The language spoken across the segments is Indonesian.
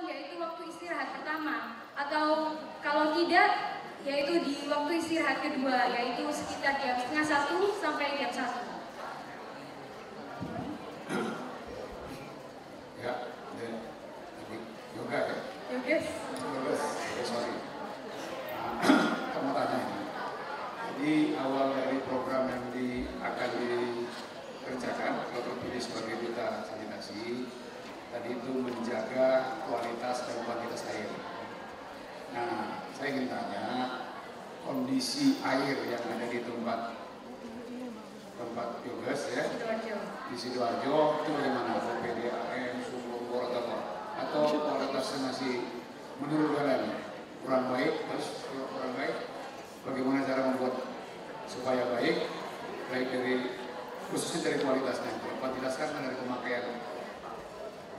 jam, yaitu waktu istirahat pertama, atau kalau tidak yaitu di waktu istirahat kedua, yaitu sekitar jam setengah 1 sampai jam 1. Ya, yoga ya? Yoga. Sorry. Kamu tanya ini. Jadi awal dari program yang akan dikerjakan atau terpilih sebagai duta sanitasi tadi itu menjaga kualitas dan kuantitas air. Nah, saya ingin tanya kondisi air yang ada di tempat Yogas ya di Sidoarjo itu bagaimana? PDAM, sumur, atau kualitasnya masih menurut kalian kurang baik? Terus kalau kurang baik, bagaimana cara membuat supaya baik dari khususnya dari kualitasnya? Kuantitas kan dari pemakaian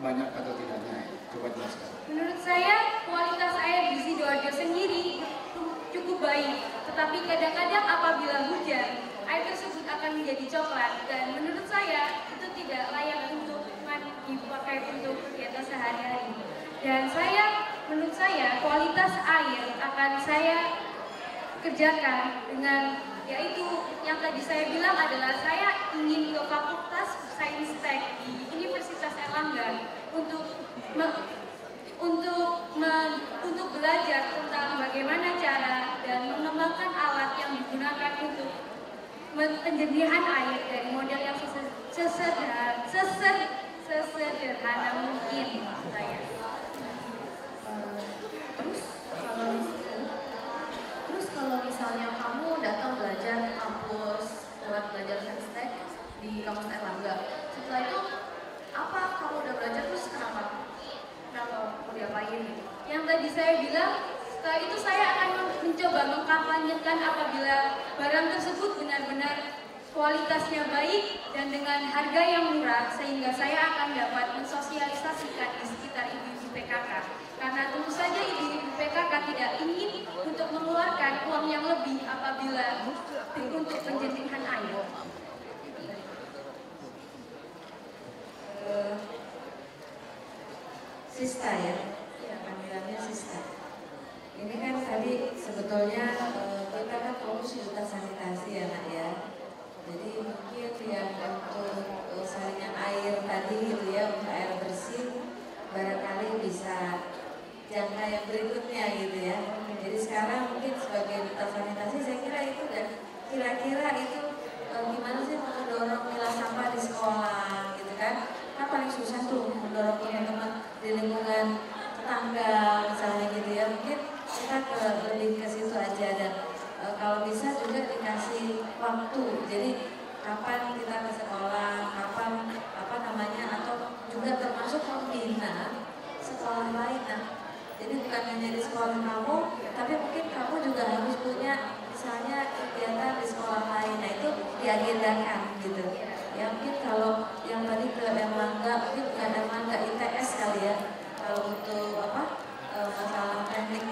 banyak atau tidaknya? Coba jelaskan. Menurut saya kualitas air di Sidoarjo sendiri cukup baik, tetapi kadang-kadang apabila hujan air tersebut akan menjadi coklat, dan menurut saya itu tidak layak untuk dipakai untuk kegiatan sehari-hari. Dan menurut saya kualitas air akan saya kerjakan dengan, yaitu yang tadi saya bilang adalah saya ingin ke Fakultas Saintek di Universitas Erlangga untuk belajar tentang bagaimana cara dan mengembangkan alat yang digunakan untuk penjernihan air dari model yang sesederhana mungkin saya. Terus kalau misalnya kamu datang belajar di kampus lewat belajar saintek di kampus Erlangga, setelah itu apa kamu udah belajar terus kenapa mau diapain? Yang tadi saya bilang, setelah itu saya akan mencoba mengkampanyekan apabila barang tersebut benar-benar kualitasnya baik dan dengan harga yang murah, sehingga saya akan dapat mensosialisasikan di sekitar ibu-ibu PKK. Karena tentu saja ibu-ibu PKK tidak ingin untuk mengeluarkan uang yang lebih apabila untuk penjernihan air. Sista ya, panggilannya Sista. Ini kan tadi sebetulnya kita kan fokus duta sanitasi ya nak ya. Jadi mungkin yang untuk saringan air tadi gitu ya, untuk air bersih barangkali bisa jangka yang berikutnya gitu ya. Jadi sekarang mungkin sebagai duta sanitasi saya kira itu, dan kira-kira itu gimana sih mendorong milah sampah di sekolah gitu kan paling susah tuh mendorong teman-teman di lingkungan tetangga misalnya gitu ya. Mungkin kita lebih ke situ aja, dan kalau bisa juga dikasih waktu, jadi kapan kita ke sekolah, kapan atau juga termasuk membina sekolah lain. Nah, jadi bukan hanya di sekolah kamu, tapi mungkin kamu juga harus punya misalnya kegiatan di sekolah lain. Nah, itu diagendakan gitu ya. Mungkin kalau yang tadi ke Erlangga, mungkin bukan Erlangga, ITS kali ya, kalau untuk masalah teknik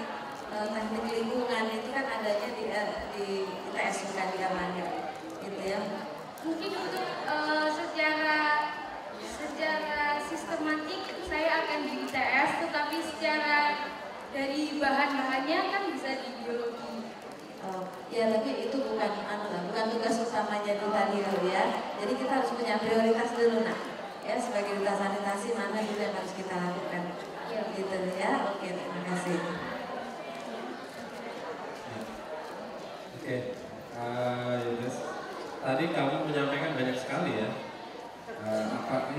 lingkungan itu kan adanya di ITS, bukan di Erlangga gitu ya. Mungkin untuk secara sistematik saya akan di ITS, tetapi secara dari bahan-bahannya kan bisa di biologi. Ya, tapi itu bukan tugas utamanya duta dulu ya. Jadi kita harus punya prioritas dulu nak. Ya, sebagai duta sanitasi mana dulu yang harus kita lakukan. Ya. Gitu ya. Oke, terima kasih. Oke, Yudis, tadi kamu menyampaikan banyak sekali ya.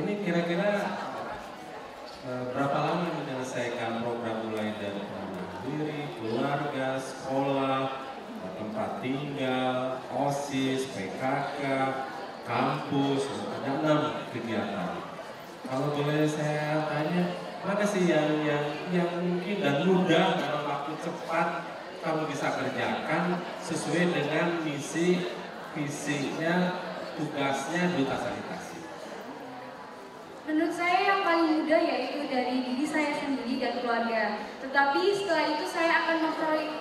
Ini kira-kira berapa lama menyelesaikan program mulai dari pengembangan diri, keluarga, sekolah, tempat tinggal, OSIS, PKK, kampus, ada 6 kegiatan. Kalau boleh saya tanya, mana sih yang mungkin dan mudah dalam waktu cepat kamu bisa kerjakan sesuai dengan misi, visinya, tugasnya duta sanitasi? Menurut saya yang paling mudah yaitu dari diri saya sendiri dan keluarga. Tetapi setelah itu saya akan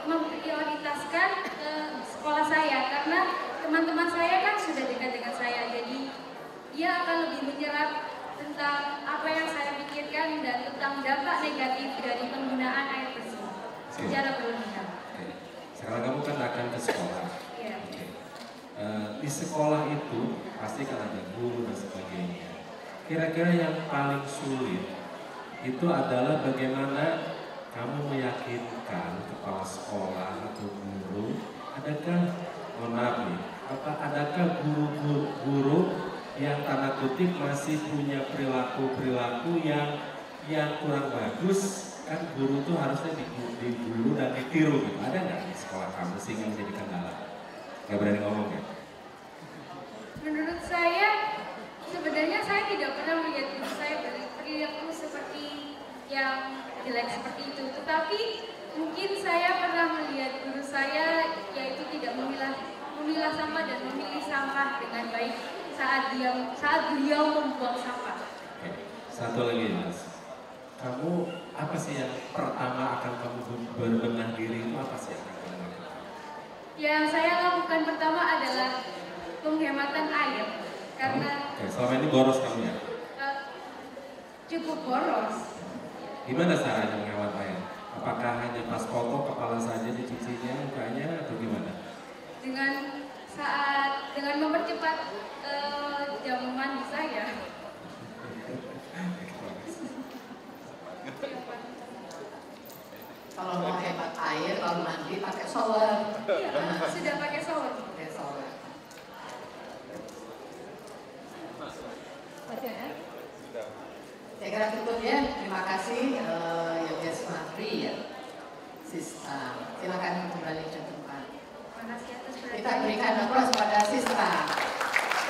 memprioritaskan sekolah saya, karena teman-teman saya kan sudah dekat dengan saya, jadi dia akan lebih menyerap tentang apa yang saya pikirkan dan tentang dampak negatif dari penggunaan air bersih secara berlebihan. Sekarang kamu kan akan ke sekolah. Iya. Di sekolah itu pasti kan ada guru dan sebagainya. Kira-kira yang paling sulit itu adalah bagaimana kamu meyakinkan kepala sekolah atau guru, adakah guru yang tanda kutip masih punya perilaku yang kurang bagus? Kan guru itu harusnya diguru dan ditiru gitu. Ada nggak di sekolah kamu sehingga menjadi kendala? Gak berani ngomong ya? Menurut saya, sebenarnya saya tidak pernah melihat guru saya berperilaku seperti yang jelek seperti itu. Tetapi mungkin saya pernah melihat guru saya yaitu tidak memilah sampah dan memilih sampah dengan baik saat beliau membuang sampah. Oke. Satu lagi Mas, kamu apa sih yang pertama akan kamu berbenah diri itu apa sih yang akan kamu lakukan? Yang saya lakukan pertama adalah penghematan air karena Oke, selama ini boros kamu ya? cukup boros. Gimana caranya menghemat air? Apakah hanya pas foto kepala saja dicucinya mukanya atau gimana? Dengan mempercepat jam mandi saya. Kalau mau hemat air, kalau mandi pakai shower. Iya, sudah pakai shower. Pakai shower. Saya kira cukup ya. Terima kasih Yoga Sumatri ya. Sista, silakan kembali ke tempat. Terima kasih atas Kita perhatiannya. berikan aplaus pada Sista.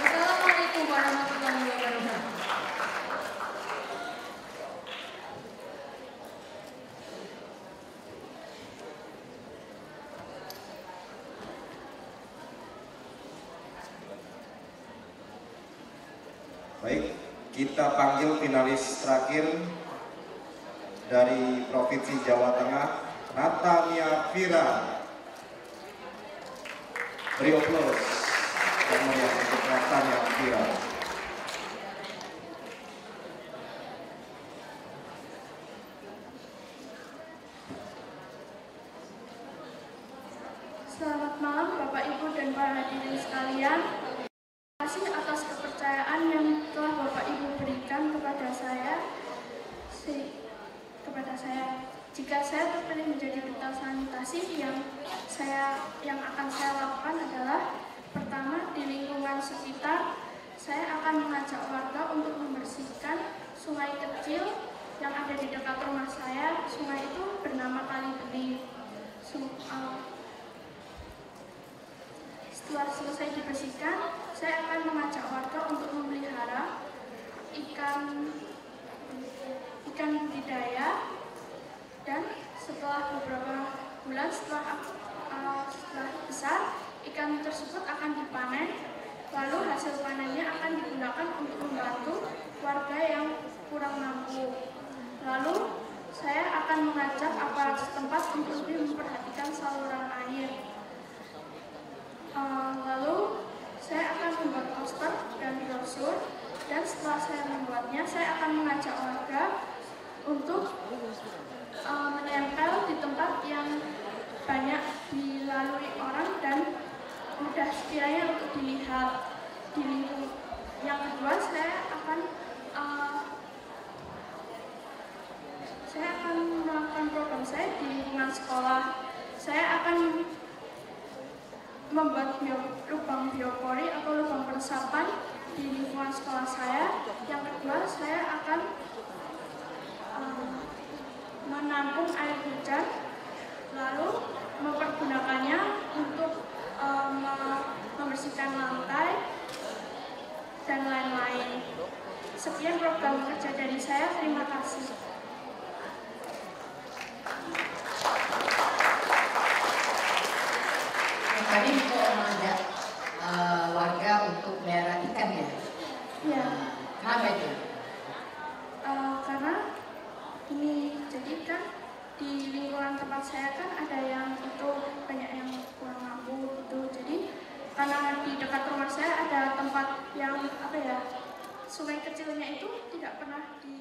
Wassalamualaikum warahmatullahi wabarakatuh. Baik, kita panggil finalis terakhir dari Provinsi Jawa Tengah, Natania Vira. Beri aplaus yang meriah untuk Natania Vira. Selamat malam Bapak Ibu dan para hadirin sekalian. Terima kasih atas kepercayaan yang telah Bapak Ibu berikan kepada saya. Jika saya terpilih menjadi duta sanitasi, yang akan saya lakukan adalah pertama, di lingkungan sekitar saya akan mengajak warga untuk membersihkan sungai kecil yang ada di dekat rumah saya. Sungai itu bernama Kali Bening. Setelah selesai dibersihkan, saya akan mengajak warga untuk memelihara ikan budidaya, dan setelah beberapa bulan setelah besar, ikan tersebut akan dipanen, lalu hasil panennya akan digunakan untuk membantu warga yang kurang mampu. Lalu saya akan mengajak aparat setempat untuk lebih memperhatikan saluran air. Lalu saya akan membuat poster dan brosur, dan setelah saya membuatnya, saya akan mengajak warga untuk menempel di tempat yang banyak dilalui orang dan mudah sekiranya untuk dilihat di lingkungan. Yang kedua, saya akan melakukan program saya di lingkungan sekolah. Saya akan membuat lubang biopori atau lubang peresapan di lingkungan sekolah saya. Yang kedua, saya akan menampung air hujan, lalu mempergunakannya untuk membersihkan lantai dan lain-lain. Sekian program kerja dari saya. Terima kasih. Tadi untuk mengajak warga untuk melihara ikan ya? Ya, Kenapa itu? karena ini jadi kan di lingkungan tempat saya kan ada yang itu banyak yang kurang mampu gitu. Jadi karena di dekat rumah saya ada tempat yang sungai kecilnya itu tidak pernah di